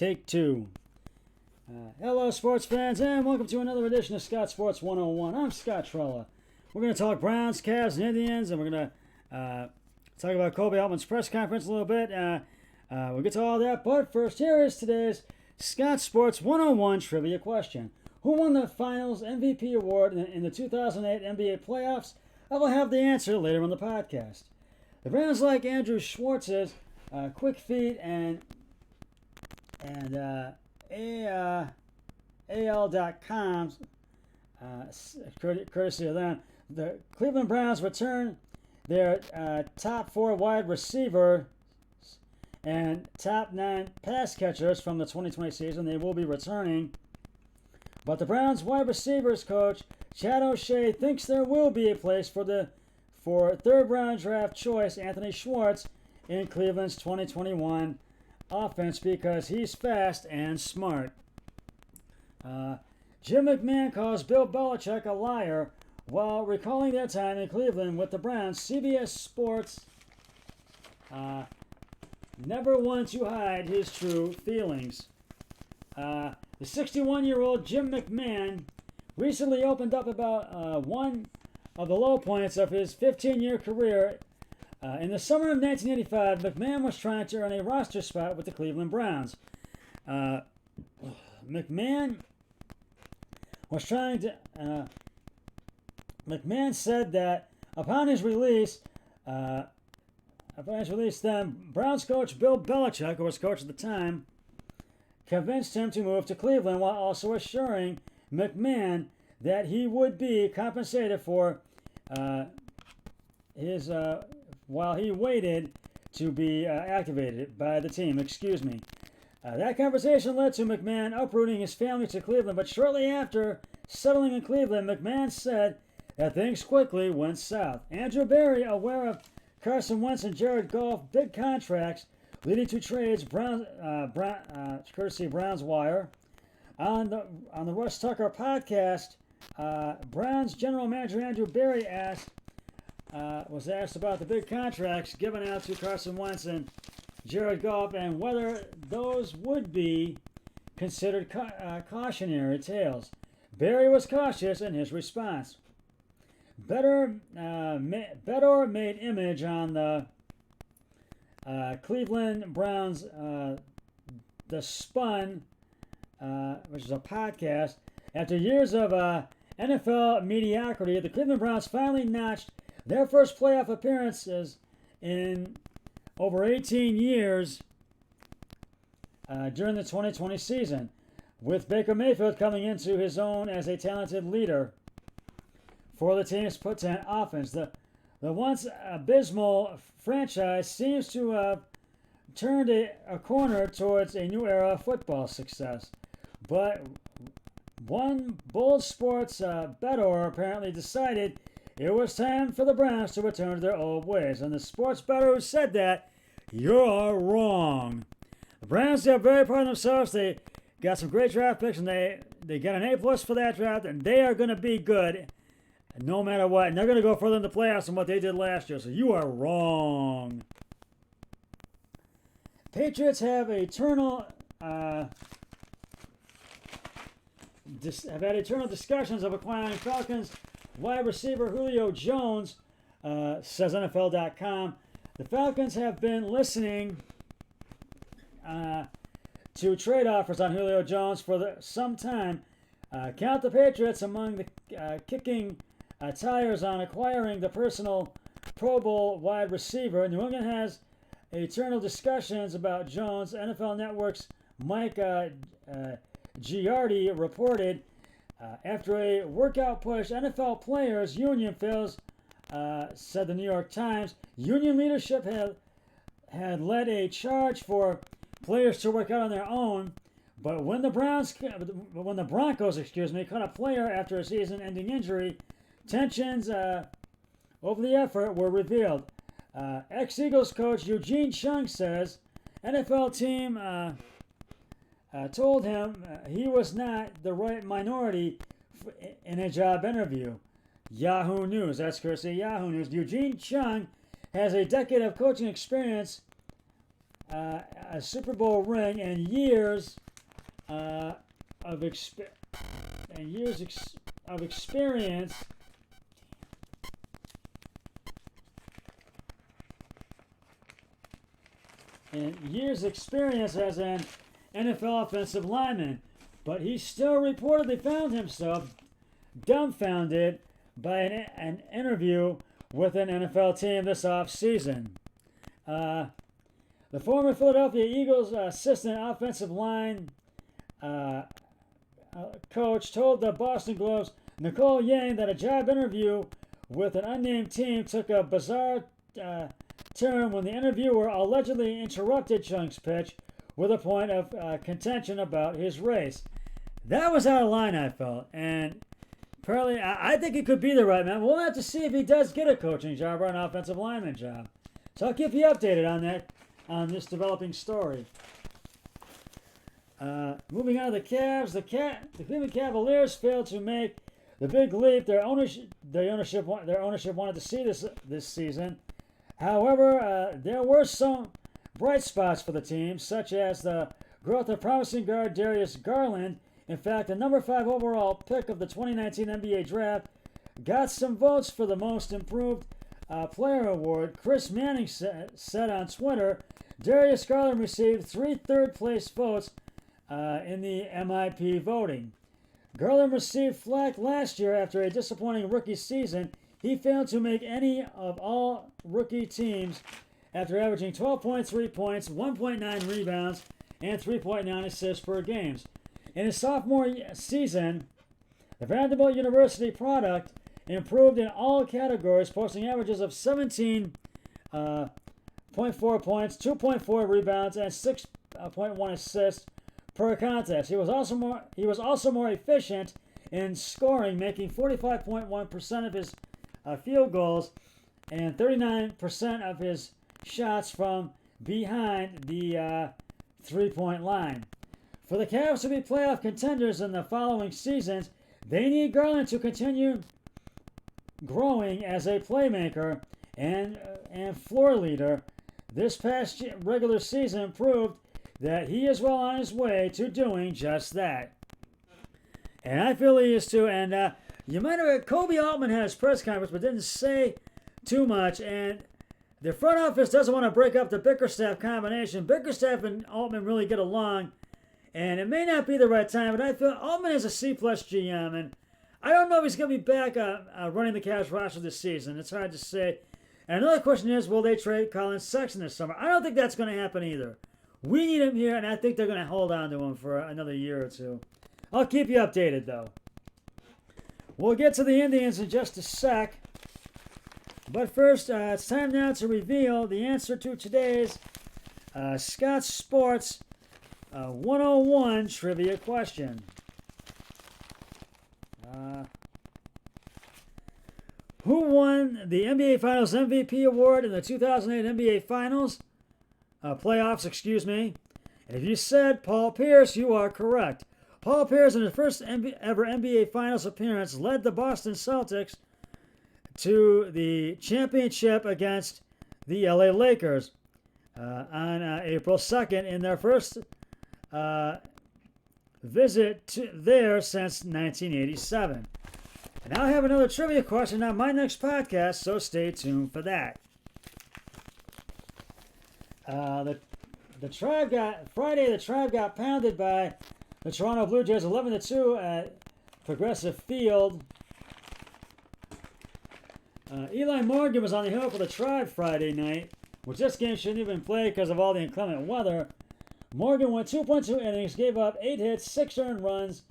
Take two. Hello, sports fans, and welcome to another edition of Scott Sports 101. I'm Scott Trella. We're going to talk Browns, Cavs, and Indians, and we're going to talk about Kobe Altman's press conference a little bit. We'll get to all that, but first, here is today's Scott Sports 101 trivia question. Who won the Finals MVP award in the 2008 NBA playoffs? I will have the answer later on the podcast. The Browns like Andrew Schwartz's quick feet and AL.com, courtesy of them. The Cleveland Browns return their top 4 wide receivers and top 9 pass catchers from the 2020 season. They will be returning. But the Browns wide receivers coach, Chad O'Shea, thinks there will be a place for third round draft choice Anthony Schwartz in Cleveland's 2021 offense because he's fast and smart. Jim McMahon calls Bill Belichick a liar while recalling their time in Cleveland with the Browns. CBS Sports never one to hide his true feelings. The 61-year-old Jim McMahon recently opened up about one of the low points of his 15-year career. In the summer of 1985, McMahon was trying to earn a roster spot with the Cleveland Browns. McMahon said that upon his release, then Browns coach Bill Belichick, who was coach at the time, convinced him to move to Cleveland while also assuring McMahon that he would be compensated for while he waited to be activated by the team. That conversation led to McMahon uprooting his family to Cleveland, but shortly after settling in Cleveland, McMahon said that things quickly went south. Andrew Berry, aware of Carson Wentz and Jared Goff big contracts leading to trades, courtesy Browns Wire. On the Russ Tucker podcast, Browns general manager Andrew Berry was asked about the big contracts given out to Carson Wentz and Jared Goff and whether those would be considered cautionary tales. Berry was cautious in his response. Bedore made image on the Cleveland Browns, The Spun, which is a podcast. After years of NFL mediocrity, the Cleveland Browns finally notched their first playoff appearances in over 18 years during the 2020 season, with Baker Mayfield coming into his own as a talented leader for the team's potent offense. The once abysmal franchise seems to have turned a corner towards a new era of football success. But one bold sports bettor apparently decided it was time for the Browns to return to their old ways. And the sports bettor who said that, you're wrong. The Browns are very proud of themselves. They got some great draft picks, and they got an A+ for that draft, and they are going to be good no matter what. And they're going to go further in the playoffs than what they did last year. So you are wrong. Patriots have had eternal discussions of acquiring Falcons wide receiver Julio Jones, says NFL.com. The Falcons have been listening to trade offers on Julio Jones for some time. Count the Patriots among the kicking tires on acquiring the personal Pro Bowl wide receiver. New England has eternal discussions about Jones. NFL Network's Mike Giardi reported after a workout push, NFL players union feels, said the New York Times, union leadership had led a charge for players to work out on their own, but when the Broncos, cut a player after a season-ending injury, tensions over the effort were revealed. Ex-Eagles coach Eugene Chung says NFL team told him he was not the right minority in a job interview. Yahoo News, that's courtesy Yahoo News. Eugene Chung has a decade of coaching experience a Super Bowl ring and years of experience as an NFL offensive lineman, but he still reportedly found himself dumbfounded by an interview with an NFL team this offseason. The former Philadelphia Eagles assistant offensive line coach told the Boston Globe's Nicole Yang that a job interview with an unnamed team took a bizarre turn when the interviewer allegedly interrupted Chung's pitch with a point of contention about his race. That was out of line, I felt, and apparently I think he could be the right man. We'll have to see if he does get a coaching job or an offensive lineman job. So I'll keep you updated on this developing story. Moving on to the Cavs, the Cleveland Cavaliers failed to make the big leap their ownership wanted to see this season. However, there were some bright spots for the team, such as the growth of promising guard Darius Garland. In fact, the number 5 overall pick of the 2019 NBA Draft got some votes for the Most Improved Player Award. Chris Manning said on Twitter, Darius Garland received 3 third-place votes in the MIP voting. Garland received flack last year after a disappointing rookie season. He failed to make any of all rookie teams after averaging 12.3 points, 1.9 rebounds, and 3.9 assists per game. In his sophomore season, the Vanderbilt University product improved in all categories, posting averages of 17.4 points, 2.4 rebounds, and 6.1 assists per contest. He was also more efficient in scoring, making 45.1% of his field goals and 39% of his shots from behind the 3-point line. For the Cavs to be playoff contenders in the following seasons, they need Garland to continue growing as a playmaker and floor leader. This past regular season proved that he is well on his way to doing just that. And I feel he is too. And you might have heard Kobe Altman had his press conference but didn't say too much. And the front office doesn't want to break up the Bickerstaff combination. Bickerstaff and Altman really get along. And it may not be the right time, but I feel Altman is a C-plus GM, and I don't know if he's going to be back running the Cavs roster this season. It's hard to say. And another question is, will they trade Colin Sexton this summer? I don't think that's going to happen either. We need him here, and I think they're going to hold on to him for another year or two. I'll keep you updated, though. We'll get to the Indians in just a sec. But first, it's time now to reveal the answer to today's Scott Sports 101 trivia question. Who won the NBA Finals MVP award in the 2008 NBA Finals? Playoffs, excuse me. And if you said Paul Pierce, you are correct. Paul Pierce, in his first ever NBA Finals appearance, led the Boston Celtics to the championship against the LA Lakers on April 2nd in their first visit there since 1987. And I'll have another trivia question on my next podcast, so stay tuned for that. The Tribe got pounded by the Toronto Blue Jays 11-2 at Progressive Field. Eli Morgan was on the hill for the Tribe Friday night, which this game shouldn't have been played because of all the inclement weather. Morgan went 2.2 innings, gave up 8 hits, 6 earned runs,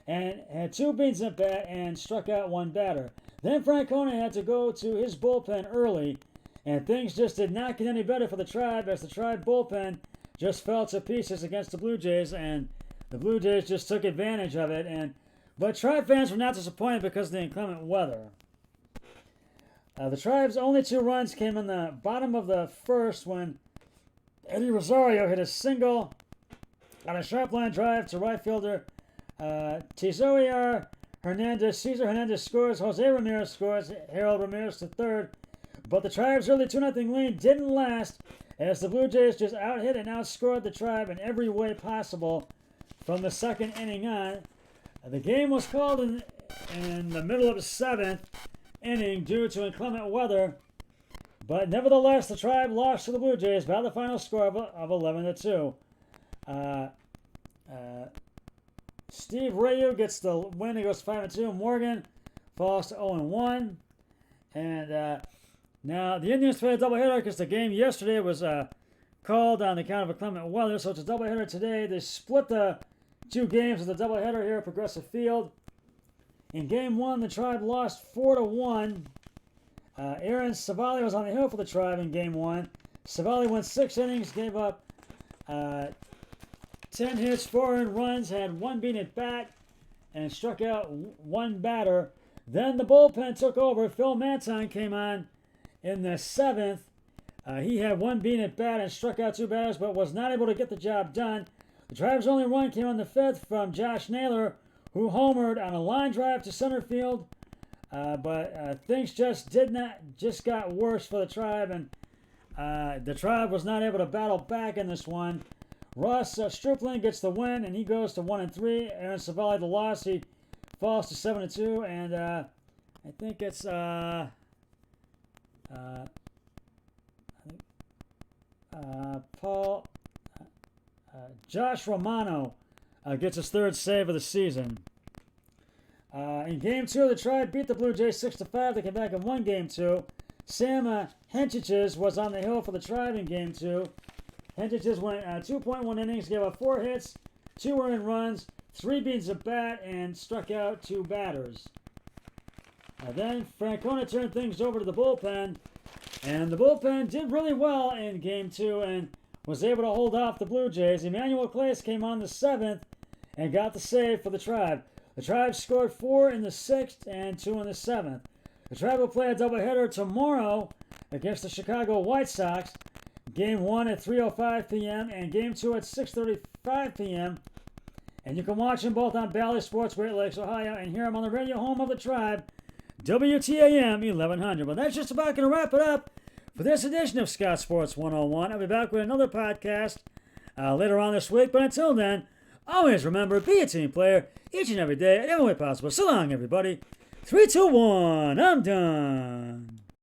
and had 2 beans at bat and struck out 1 batter. Then Francona had to go to his bullpen early, and things just did not get any better for the Tribe as the Tribe bullpen just fell to pieces against the Blue Jays, and the Blue Jays just took advantage of it. But Tribe fans were not disappointed because of the inclement weather. The Tribe's only 2 runs came in the bottom of the first when Eddie Rosario hit a single on a sharp line drive to right fielder Cesar Hernandez scores, Jose Ramirez scores, Harold Ramirez to third. But the Tribe's early 2-0 lead didn't last as the Blue Jays just out-hit and outscored the Tribe in every way possible from the second inning on. The game was called in the middle of the seventh inning due to inclement weather, but nevertheless, the Tribe lost to the Blue Jays by the final score of 11-2. Steve Rayu gets the win. He goes 5-2. Morgan falls to 0-1. And now the Indians play a doubleheader because the game yesterday was called on account of inclement weather, so it's a doubleheader today. They split the two games of the doubleheader here at Progressive Field. In Game 1, the Tribe lost 4-1. Aaron Savali was on the hill for the Tribe in Game 1. Savali went 6 innings, gave up 10 hits, 4 earned runs, had 1 bean at bat, and struck out 1 batter. Then the bullpen took over. Phil Manton came on in the 7th. He had 1 bean at bat and struck out 2 batters, but was not able to get the job done. The Tribe's only run came on the 5th from Josh Naylor, who homered on a line drive to center field. But things just got worse for the Tribe, and the Tribe was not able to battle back in this one. Ross Stripling gets the win, and he goes to 1-3. Aaron Savali the loss. He falls to 7-2, and I think it's Josh Romano gets his 3rd save of the season. In Game 2, the Tribe beat the Blue Jays 6-5. They came back and won Game 2. Sam Henchiches was on the hill for the Tribe in Game 2. Henchiches went 2.1 innings, gave up 4 hits, 2 earned runs, 3 beans at bat, and struck out 2 batters. Then Francona turned things over to the bullpen, and the bullpen did really well in Game 2 and was able to hold off the Blue Jays. Emmanuel Clase came on the 7th and got the save for the Tribe. The Tribe scored 4 in the 6th and 2 in the 7th. The Tribe will play a doubleheader tomorrow against the Chicago White Sox. Game 1 at 3:05 p.m. and Game 2 at 6:35 p.m. And you can watch them both on Bally Sports, Great Lakes, Ohio, and hear them on the radio home of the Tribe, WTAM 1100. Well, that's just about going to wrap it up for this edition of Scott Sports 101. I'll be back with another podcast later on this week. But until then, always remember, be a team player each and every day, in every way possible. So long, everybody. 3, 2, 1. I'm done.